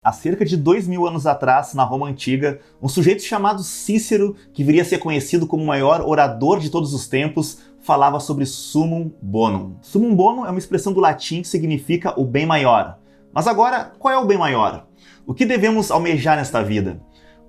Há cerca de 2000 anos atrás, na Roma Antiga, um sujeito chamado Cícero, que viria a ser conhecido como o maior orador de todos os tempos, falava sobre summum bonum. Summum bonum é uma expressão do latim que significa o bem maior. Mas agora, qual é o bem maior? O que devemos almejar nesta vida?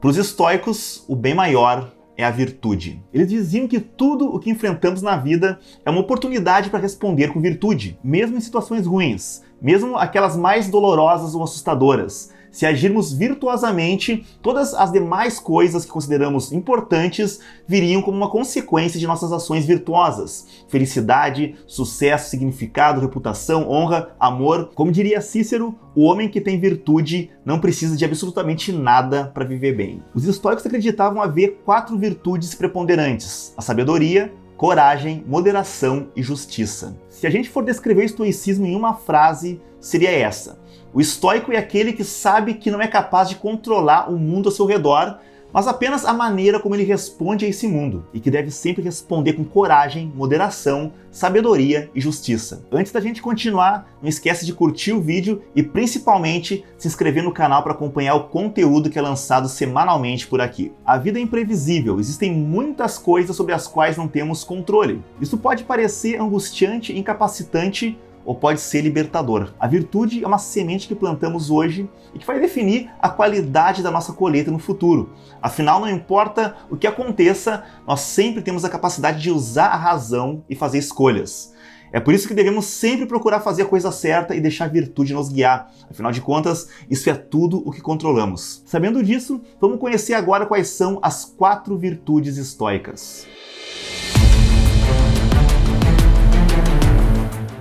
Para os estoicos, o bem maior é a virtude. Eles diziam que tudo o que enfrentamos na vida é uma oportunidade para responder com virtude, mesmo em situações ruins, mesmo aquelas mais dolorosas ou assustadoras. Se agirmos virtuosamente, todas as demais coisas que consideramos importantes viriam como uma consequência de nossas ações virtuosas. Felicidade, sucesso, significado, reputação, honra, amor. Como diria Cícero, o homem que tem virtude não precisa de absolutamente nada para viver bem. Os estoicos acreditavam haver 4 virtudes preponderantes: a sabedoria, coragem, moderação e justiça. Se a gente for descrever o estoicismo em uma frase, seria essa: o estoico é aquele que sabe que não é capaz de controlar o mundo ao seu redor, mas apenas a maneira como ele responde a esse mundo, e que deve sempre responder com coragem, moderação, sabedoria e justiça. Antes da gente continuar, não esquece de curtir o vídeo e principalmente se inscrever no canal para acompanhar o conteúdo que é lançado semanalmente por aqui. A vida é imprevisível, existem muitas coisas sobre as quais não temos controle. Isso pode parecer angustiante e incapacitante, ou pode ser libertador. A virtude é uma semente que plantamos hoje e que vai definir a qualidade da nossa colheita no futuro. Afinal, não importa o que aconteça, nós sempre temos a capacidade de usar a razão e fazer escolhas. É por isso que devemos sempre procurar fazer a coisa certa e deixar a virtude nos guiar. Afinal de contas, isso é tudo o que controlamos. Sabendo disso, vamos conhecer agora quais são as 4 virtudes estoicas.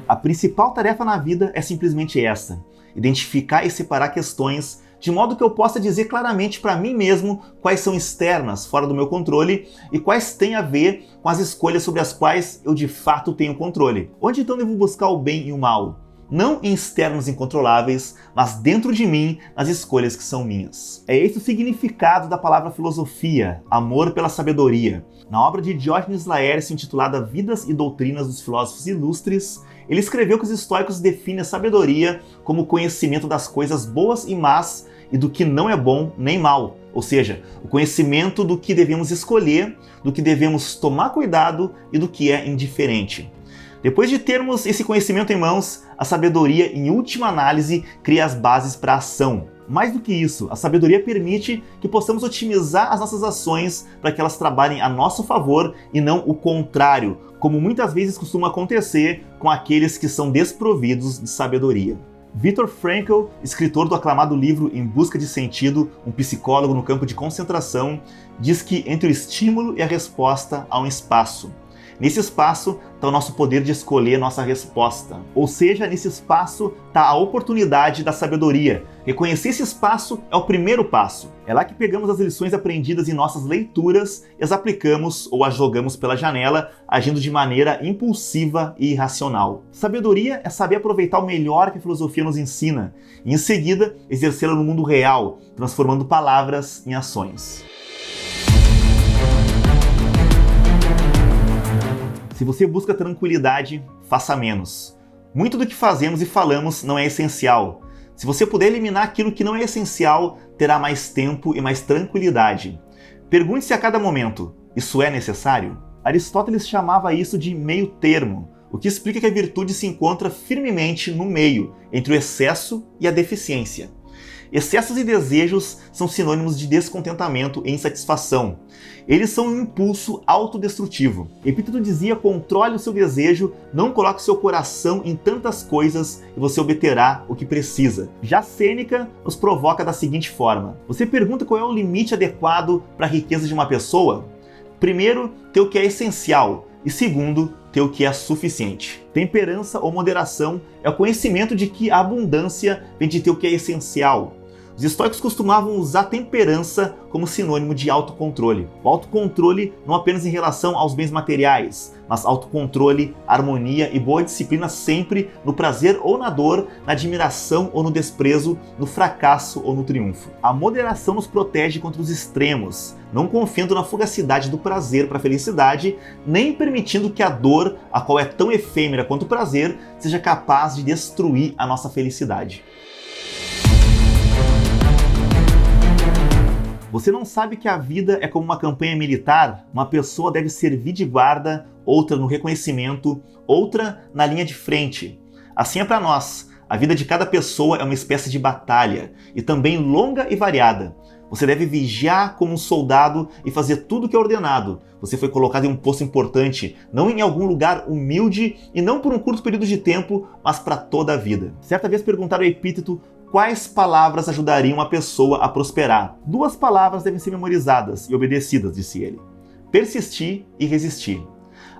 A principal tarefa na vida é simplesmente essa: identificar e separar questões de modo que eu possa dizer claramente para mim mesmo quais são externas, fora do meu controle, e quais têm a ver com as escolhas sobre as quais eu de fato tenho controle. Onde então devo buscar o bem e o mal? Não em externos incontroláveis, mas dentro de mim, nas escolhas que são minhas. É esse o significado da palavra filosofia, amor pela sabedoria. Na obra de Diógenes Laércio, intitulada Vidas e Doutrinas dos Filósofos Ilustres, ele escreveu que os estoicos definem a sabedoria como o conhecimento das coisas boas e más e do que não é bom nem mal. Ou seja, o conhecimento do que devemos escolher, do que devemos tomar cuidado e do que é indiferente. Depois de termos esse conhecimento em mãos, a sabedoria, em última análise, cria as bases para a ação. Mais do que isso, a sabedoria permite que possamos otimizar as nossas ações para que elas trabalhem a nosso favor e não o contrário, como muitas vezes costuma acontecer com aqueles que são desprovidos de sabedoria. Viktor Frankl, escritor do aclamado livro Em Busca de Sentido, um psicólogo no campo de concentração, diz que entre o estímulo e a resposta há um espaço. Nesse espaço está o nosso poder de escolher nossa resposta. Ou seja, nesse espaço está a oportunidade da sabedoria. Reconhecer esse espaço é o primeiro passo. É lá que pegamos as lições aprendidas em nossas leituras e as aplicamos ou as jogamos pela janela, agindo de maneira impulsiva e irracional. Sabedoria é saber aproveitar o melhor que a filosofia nos ensina e, em seguida, exercê-la no mundo real, transformando palavras em ações. Se você busca tranquilidade, faça menos. Muito do que fazemos e falamos não é essencial. Se você puder eliminar aquilo que não é essencial, terá mais tempo e mais tranquilidade. Pergunte-se a cada momento: isso é necessário? Aristóteles chamava isso de meio termo, o que explica que a virtude se encontra firmemente no meio, entre o excesso e a deficiência. Excessos e desejos são sinônimos de descontentamento e insatisfação. Eles são um impulso autodestrutivo. Epíteto dizia: controle o seu desejo, não coloque seu coração em tantas coisas e você obterá o que precisa. Já Sêneca nos provoca da seguinte forma: você pergunta qual é o limite adequado para a riqueza de uma pessoa? Primeiro, ter o que é essencial, e segundo, ter o que é suficiente. Temperança ou moderação é o conhecimento de que a abundância vem de ter o que é essencial. Os estoicos costumavam usar temperança como sinônimo de autocontrole. O autocontrole não apenas em relação aos bens materiais, mas autocontrole, harmonia e boa disciplina sempre no prazer ou na dor, na admiração ou no desprezo, no fracasso ou no triunfo. A moderação nos protege contra os extremos, não confiando na fugacidade do prazer para a felicidade, nem permitindo que a dor, a qual é tão efêmera quanto o prazer, seja capaz de destruir a nossa felicidade. Você não sabe que a vida é como uma campanha militar? Uma pessoa deve servir de guarda, outra no reconhecimento, outra na linha de frente. Assim é para nós. A vida de cada pessoa é uma espécie de batalha, e também longa e variada. Você deve vigiar como um soldado e fazer tudo o que é ordenado. Você foi colocado em um posto importante, não em algum lugar humilde e não por um curto período de tempo, mas para toda a vida. Certa vez perguntaram a Epíteto quais palavras ajudariam a pessoa a prosperar. 2 palavras devem ser memorizadas e obedecidas, disse ele: persistir e resistir.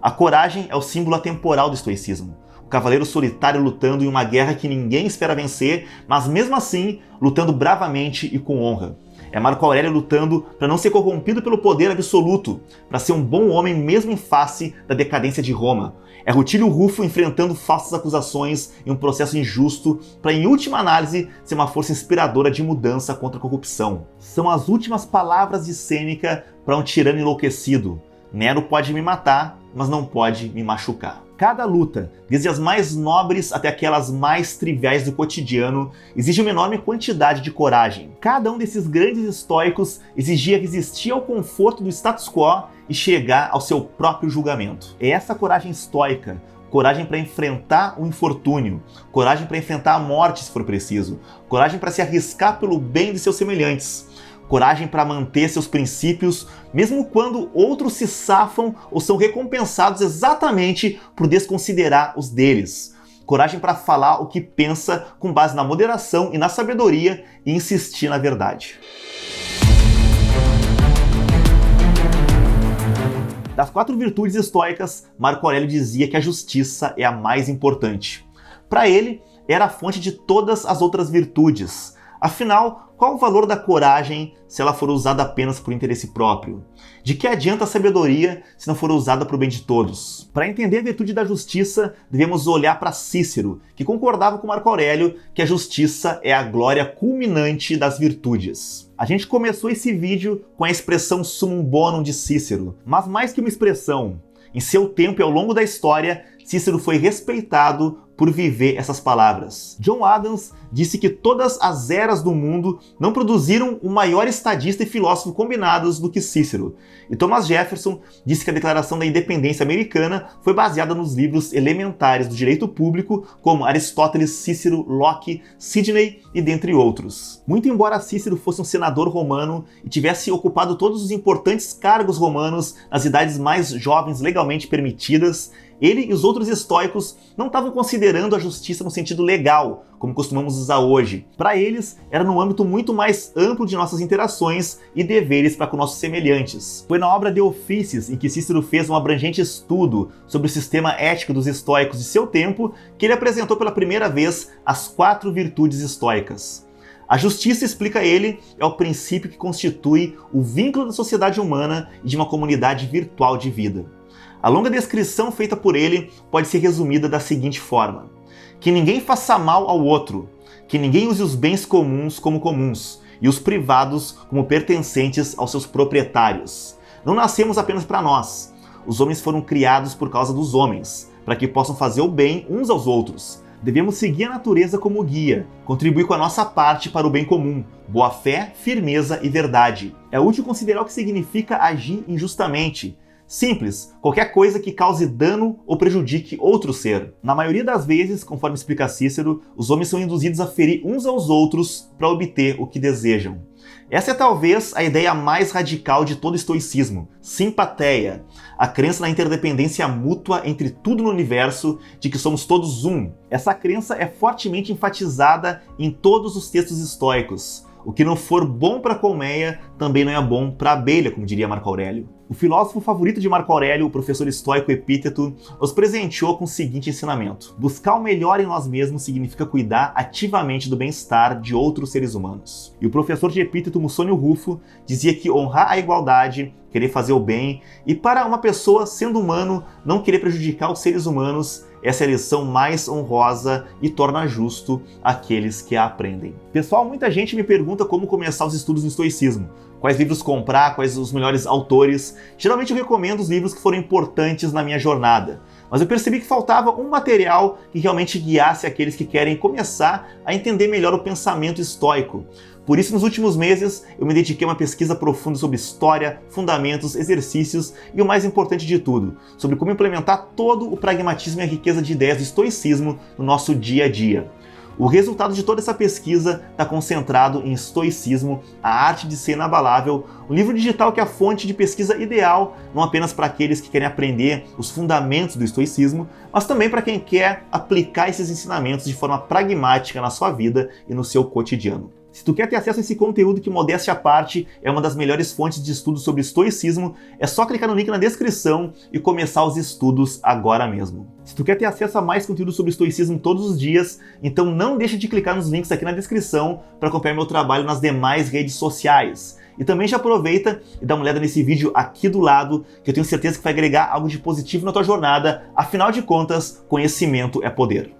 A coragem é o símbolo atemporal do estoicismo. O cavaleiro solitário lutando em uma guerra que ninguém espera vencer, mas mesmo assim lutando bravamente e com honra. É Marco Aurélio lutando para não ser corrompido pelo poder absoluto, para ser um bom homem mesmo em face da decadência de Roma. É Rutílio Rufo enfrentando falsas acusações em um processo injusto para, em última análise, ser uma força inspiradora de mudança contra a corrupção. São as últimas palavras de Sêneca para um tirano enlouquecido. Nero pode me matar, mas não pode me machucar. Cada luta, desde as mais nobres até aquelas mais triviais do cotidiano, exige uma enorme quantidade de coragem. Cada um desses grandes estoicos exigia resistir ao conforto do status quo e chegar ao seu próprio julgamento. É essa coragem estoica, coragem para enfrentar o infortúnio, coragem para enfrentar a morte se for preciso, coragem para se arriscar pelo bem de seus semelhantes, coragem para manter seus princípios, mesmo quando outros se safam ou são recompensados exatamente por desconsiderar os deles. Coragem para falar o que pensa com base na moderação e na sabedoria e insistir na verdade. Das 4 virtudes estoicas, Marco Aurélio dizia que a justiça é a mais importante. Para ele, era a fonte de todas as outras virtudes. Afinal, qual o valor da coragem se ela for usada apenas por interesse próprio? De que adianta a sabedoria se não for usada para o bem de todos? Para entender a virtude da justiça, devemos olhar para Cícero, que concordava com Marco Aurélio que a justiça é a glória culminante das virtudes. A gente começou esse vídeo com a expressão summum bonum de Cícero, mas mais que uma expressão, em seu tempo e ao longo da história, Cícero foi respeitado por viver essas palavras. John Adams disse que todas as eras do mundo não produziram um maior estadista e filósofo combinados do que Cícero. E Thomas Jefferson disse que a Declaração da Independência Americana foi baseada nos livros elementares do direito público, como Aristóteles, Cícero, Locke, Sidney e dentre outros. Muito embora Cícero fosse um senador romano e tivesse ocupado todos os importantes cargos romanos nas idades mais jovens legalmente permitidas, ele e os outros estoicos não estavam considerando a justiça no sentido legal, como costumamos usar hoje. Para eles, era num âmbito muito mais amplo de nossas interações e deveres para com nossos semelhantes. Foi na obra De Officiis, em que Cícero fez um abrangente estudo sobre o sistema ético dos estoicos de seu tempo, que ele apresentou pela primeira vez as 4 virtudes estoicas. A justiça, explica ele, é o princípio que constitui o vínculo da sociedade humana e de uma comunidade virtual de vida. A longa descrição feita por ele pode ser resumida da seguinte forma: que ninguém faça mal ao outro, que ninguém use os bens comuns como comuns e os privados como pertencentes aos seus proprietários. Não nascemos apenas para nós. Os homens foram criados por causa dos homens, para que possam fazer o bem uns aos outros. Devemos seguir a natureza como guia, contribuir com a nossa parte para o bem comum, boa fé, firmeza e verdade. É útil considerar o que significa agir injustamente. Simples, qualquer coisa que cause dano ou prejudique outro ser. Na maioria das vezes, conforme explica Cícero, os homens são induzidos a ferir uns aos outros para obter o que desejam. Essa é talvez a ideia mais radical de todo o estoicismo, simpatia, a crença na interdependência mútua entre tudo no universo, de que somos todos um. Essa crença é fortemente enfatizada em todos os textos estoicos. O que não for bom para a colmeia, também não é bom para a abelha, como diria Marco Aurélio. O filósofo favorito de Marco Aurélio, o professor estoico Epíteto, nos presenteou com o seguinte ensinamento: buscar o melhor em nós mesmos significa cuidar ativamente do bem-estar de outros seres humanos. E o professor de Epíteto, Musônio Rufo, dizia que honrar a igualdade, querer fazer o bem, e para uma pessoa, sendo humano, não querer prejudicar os seres humanos, essa é a lição mais honrosa e torna justo aqueles que a aprendem. Pessoal, muita gente me pergunta como começar os estudos no estoicismo. Quais livros comprar, quais os melhores autores. Geralmente eu recomendo os livros que foram importantes na minha jornada. Mas eu percebi que faltava um material que realmente guiasse aqueles que querem começar a entender melhor o pensamento estoico. Por isso, nos últimos meses, eu me dediquei a uma pesquisa profunda sobre história, fundamentos, exercícios e o mais importante de tudo, sobre como implementar todo o pragmatismo e a riqueza de ideias do estoicismo no nosso dia a dia. O resultado de toda essa pesquisa está concentrado em Estoicismo, a Arte de Ser Inabalável, um livro digital que é a fonte de pesquisa ideal, não apenas para aqueles que querem aprender os fundamentos do estoicismo, mas também para quem quer aplicar esses ensinamentos de forma pragmática na sua vida e no seu cotidiano. Se tu quer ter acesso a esse conteúdo que, modéstia à parte, é uma das melhores fontes de estudo sobre estoicismo, é só clicar no link na descrição e começar os estudos agora mesmo. Se tu quer ter acesso a mais conteúdo sobre estoicismo todos os dias, então não deixa de clicar nos links aqui na descrição para acompanhar meu trabalho nas demais redes sociais. E também já aproveita e dá uma olhada nesse vídeo aqui do lado, que eu tenho certeza que vai agregar algo de positivo na tua jornada. Afinal de contas, conhecimento é poder.